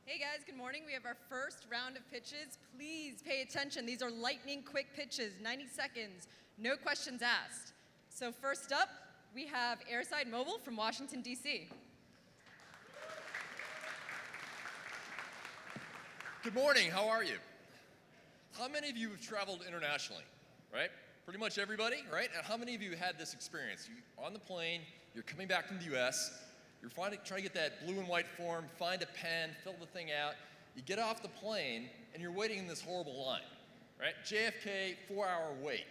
Hey guys, good morning. We have our first round of pitches. Please pay attention. These are lightning quick pitches, 90 seconds, no questions asked. So first up, we have Airside Mobile from Washington, D.C. Good morning, how are you? How many of you have traveled internationally, right? Pretty much everybody, right? And how many of you had this experience? You're on the plane, you're coming back from the US, you're trying to get that blue and white form, find a pen, fill the thing out, you get off the plane, and you're waiting in this horrible line, right? JFK, 4-hour wait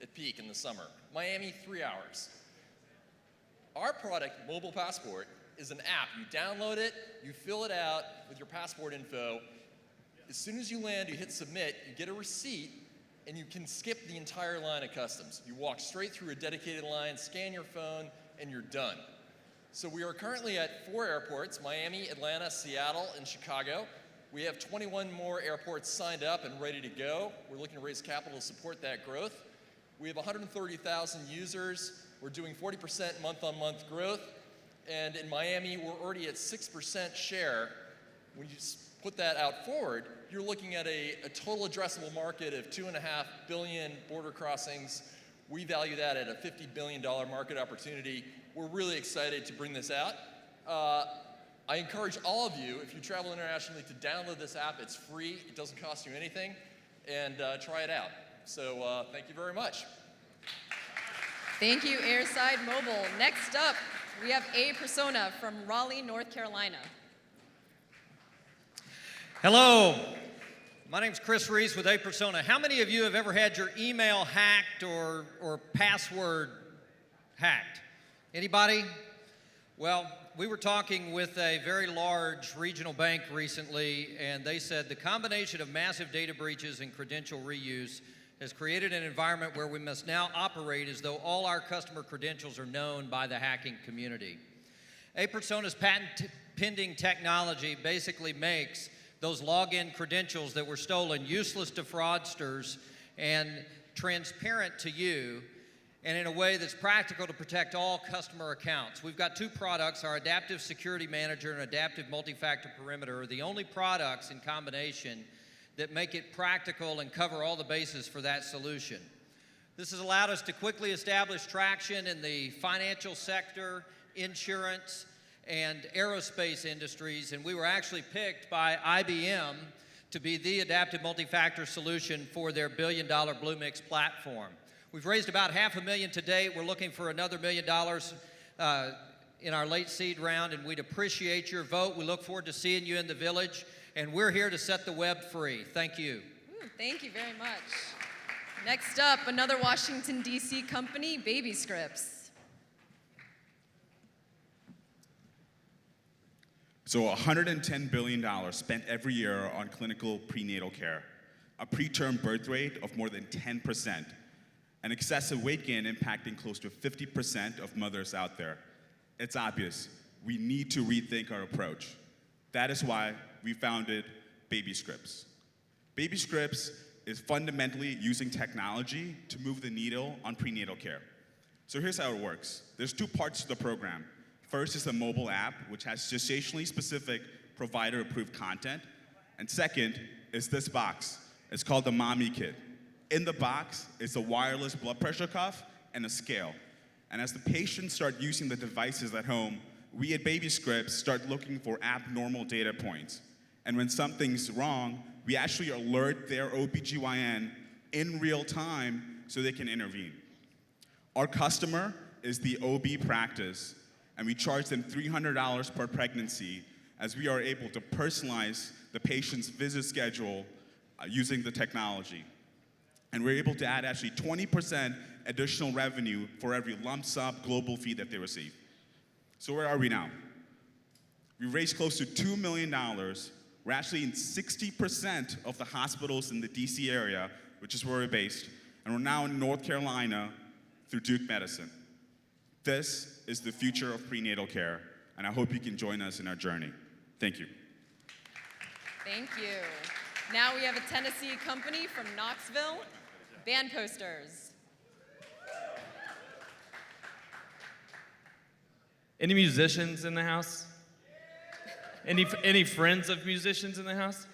at peak in the summer. Miami, 3 hours. Our product, Mobile Passport, is an app. You download it, you fill it out with your passport info. As soon as you land, you hit submit, you get a receipt, and you can skip the entire line of customs. You walk straight through a dedicated line, scan your phone, and you're done. So we are currently at 4 airports, Miami, Atlanta, Seattle, and Chicago. We have 21 more airports signed up and ready to go. We're looking to raise capital to support that growth. We have 130,000 users. We're doing 40% month-on-month growth. And in Miami, we're already at 6% share. When you put that out forward, you're looking at a total addressable market of 2.5 billion border crossings. We value that at a $50 billion market opportunity. We're really excited to bring this out. I encourage all of you, if you travel internationally, to download this app. It's free, it doesn't cost you anything, and try it out. So thank you very much. Thank you, Airside Mobile. Next up, we have aPersona from Raleigh, North Carolina. Hello, my name's Chris Reese with aPersona. How many of you have ever had your email hacked or password hacked? Anybody? Well, we were talking with a very large regional bank recently, and they said the combination of massive data breaches and credential reuse has created an environment where we must now operate as though all our customer credentials are known by the hacking community. aPersona's patent-pending technology basically makes those login credentials that were stolen useless to fraudsters and transparent to you, and in a way that's practical to protect all customer accounts. We've got two products, our Adaptive Security Manager and Adaptive Multi-Factor Perimeter are the only products in combination that make it practical and cover all the bases for that solution. This has allowed us to quickly establish traction in the financial sector, insurance, and aerospace industries, and we were actually picked by IBM to be the adaptive multi-factor solution for their billion-dollar Bluemix platform. We've raised about $500,000 to date. We're looking for another $1 million in our late seed round, and we'd appreciate your vote. We look forward to seeing you in the village, and we're here to set the web free. Thank you. Thank you very much. Next up, another Washington, D.C. company, Babyscripts. So $110 billion spent every year on clinical prenatal care, a preterm birth rate of more than 10%, and excessive weight gain impacting close to 50% of mothers out there. It's obvious, we need to rethink our approach. That is why we founded Babyscripts. Babyscripts is fundamentally using technology to move the needle on prenatal care. So here's how it works. There's two parts to the program. First is the mobile app, which has gestationally specific provider-approved content. And second is this box. It's called the Mommy Kit. In the box is a wireless blood pressure cuff and a scale. And as the patients start using the devices at home, we at Babyscripts start looking for abnormal data points. And when something's wrong, we actually alert their OBGYN in real time so they can intervene. Our customer is the OB practice, and we charge them $300 per pregnancy as we are able to personalize the patient's visit schedule using the technology. And we're able to add actually 20% additional revenue for every lump sum global fee that they receive. So where are we now? We raised close to $2 million. We're actually in 60% of the hospitals in the DC area, which is where we're based, and we're now in North Carolina through Duke Medicine. This is the future of prenatal care, and I hope you can join us in our journey. Thank you. Thank you. Now we have a Tennessee company from Knoxville, Bandposters. Any musicians in the house? Any friends of musicians in the house?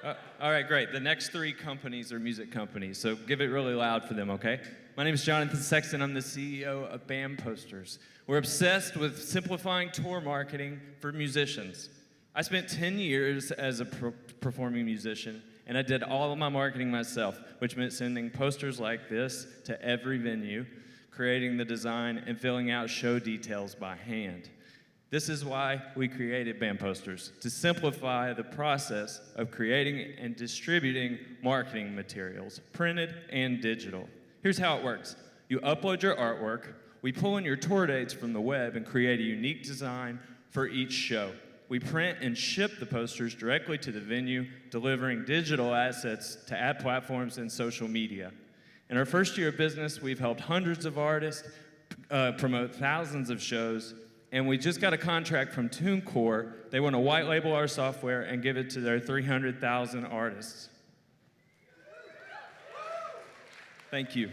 All right, great. The next three companies are music companies, so give it really loud for them, okay? My name is Jonathan Sexton. I'm the CEO of Bandposters. We're obsessed with simplifying tour marketing for musicians. I spent 10 years as a performing musician, and I did all of my marketing myself, which meant sending posters like this to every venue, creating the design, and filling out show details by hand. This is why we created Bandposters, to simplify the process of creating and distributing marketing materials, printed and digital. Here's how it works. You upload your artwork, we pull in your tour dates from the web and create a unique design for each show. We print and ship the posters directly to the venue, delivering digital assets to ad platforms and social media. In our first year of business, we've helped hundreds of artists promote thousands of shows, and we just got a contract from TuneCore. They want to white label our software and give it to their 300,000 artists. Thank you.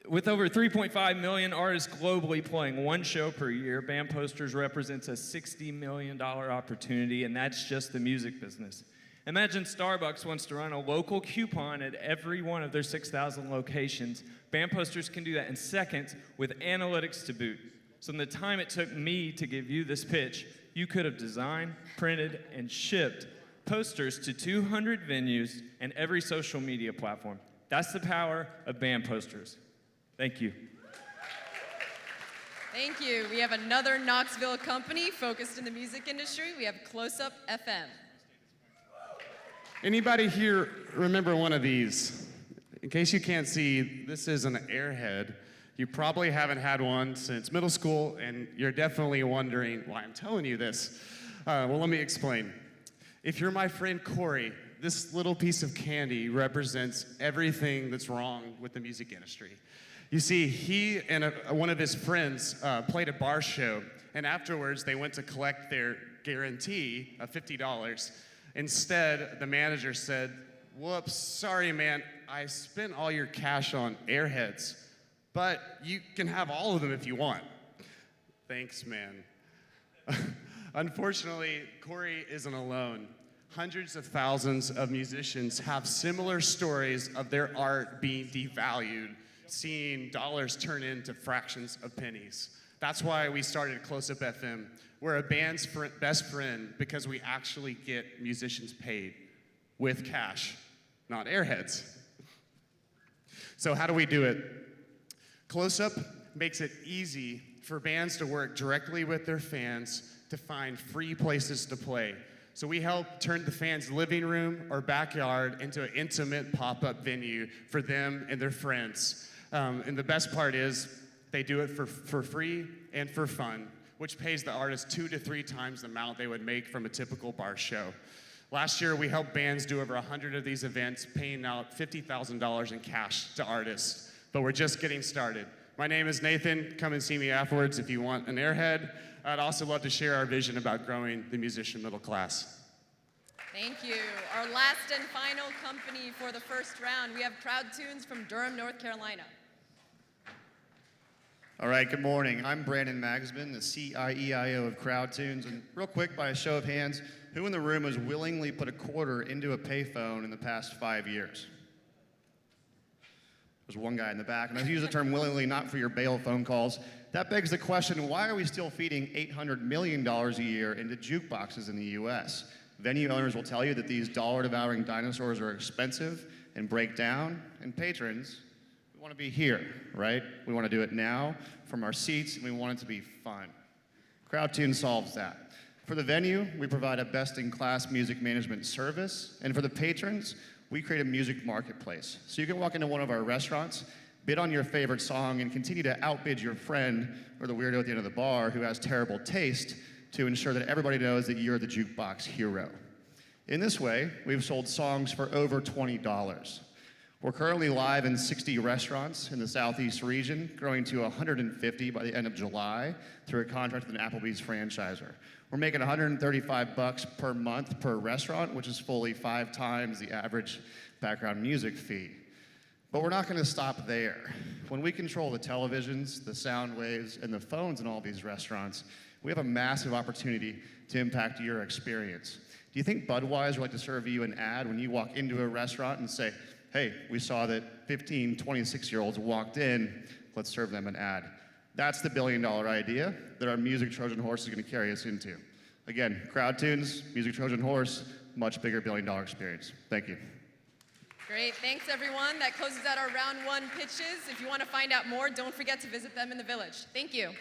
With over 3.5 million artists globally playing one show per year, Bandposters represents a $60 million opportunity, and that's just the music business. Imagine Starbucks wants to run a local coupon at every one of their 6,000 locations. Bandposters can do that in seconds with analytics to boot. So in the time it took me to give you this pitch, you could have designed, printed, and shipped posters to 200 venues and every social media platform. That's the power of Bandposters. Thank you. Thank you. We have another Knoxville company focused in the music industry. We have Close Up FM. Anybody here remember one of these? In case you can't see, this is an Airhead. You probably haven't had one since middle school, and you're definitely wondering why I'm telling you this. Well, let me explain. If you're my friend Corey, this little piece of candy represents everything that's wrong with the music industry. You see, he and one of his friends played a bar show, and afterwards they went to collect their guarantee of $50. Instead, the manager said, "Whoops, sorry man, I spent all your cash on Airheads, but you can have all of them if you want." Thanks, man. Unfortunately, Corey isn't alone. Hundreds of thousands of musicians have similar stories of their art being devalued, seeing dollars turn into fractions of pennies. That's why we started Close Up FM. We're a band's best friend because we actually get musicians paid with cash, not Airheads. So how do we do it? Close Up makes it easy for bands to work directly with their fans to find free places to play. So we help turn the fans' living room or backyard into an intimate pop-up venue for them and their friends. And the best part is they do it for free and for fun, which pays the artist 2 to 3 times the amount they would make from a typical bar show. Last year, we helped bands do over 100 of these events, paying out $50,000 in cash to artists. But we're just getting started. My name is Nathan. Come and see me afterwards if you want an Airhead. I'd also love to share our vision about growing the musician middle class. Thank you. Our last and final company for the first round, we have CrowdTunes from Durham, North Carolina. All right, good morning. I'm Brandon Magsman, the CIEIO of CrowdTunes. And real quick, by a show of hands, who in the room has willingly put a quarter into a payphone in the past 5 years? There's one guy in the back, and I use the term willingly not for your bail phone calls. That begs the question, why are we still feeding $800 million a year into jukeboxes in the US? Venue owners will tell you that these dollar-devouring dinosaurs are expensive and break down, and patrons, we want to be here, right? We want to do it now from our seats, and we want it to be fun. CrowdTunes solves that. For the venue, we provide a best-in-class music management service, and for the patrons, we create a music marketplace. So you can walk into one of our restaurants, bid on your favorite song, and continue to outbid your friend or the weirdo at the end of the bar who has terrible taste to ensure that everybody knows that you're the jukebox hero. In this way, we've sold songs for over $20. We're currently live in 60 restaurants in the Southeast region, growing to 150 by the end of July through a contract with an Applebee's franchisor. We're making $135 per month per restaurant, which is fully 5 times the average background music fee. But we're not going to stop there. When we control the televisions, the sound waves, and the phones in all these restaurants, We have a massive opportunity to impact your experience. Do you think Budweiser would like to serve you an ad when you walk into a restaurant and say, hey, we saw that 15, 26-year-olds walked in, let's serve them an ad? That's the billion-dollar idea that our Music Trojan Horse is going to carry us into. Again, CrowdTunes, Music Trojan Horse, much bigger billion-dollar experience. Thank you. Great, thanks everyone. That closes out our round one pitches. If you want to find out more, don't forget to visit them in the village. Thank you.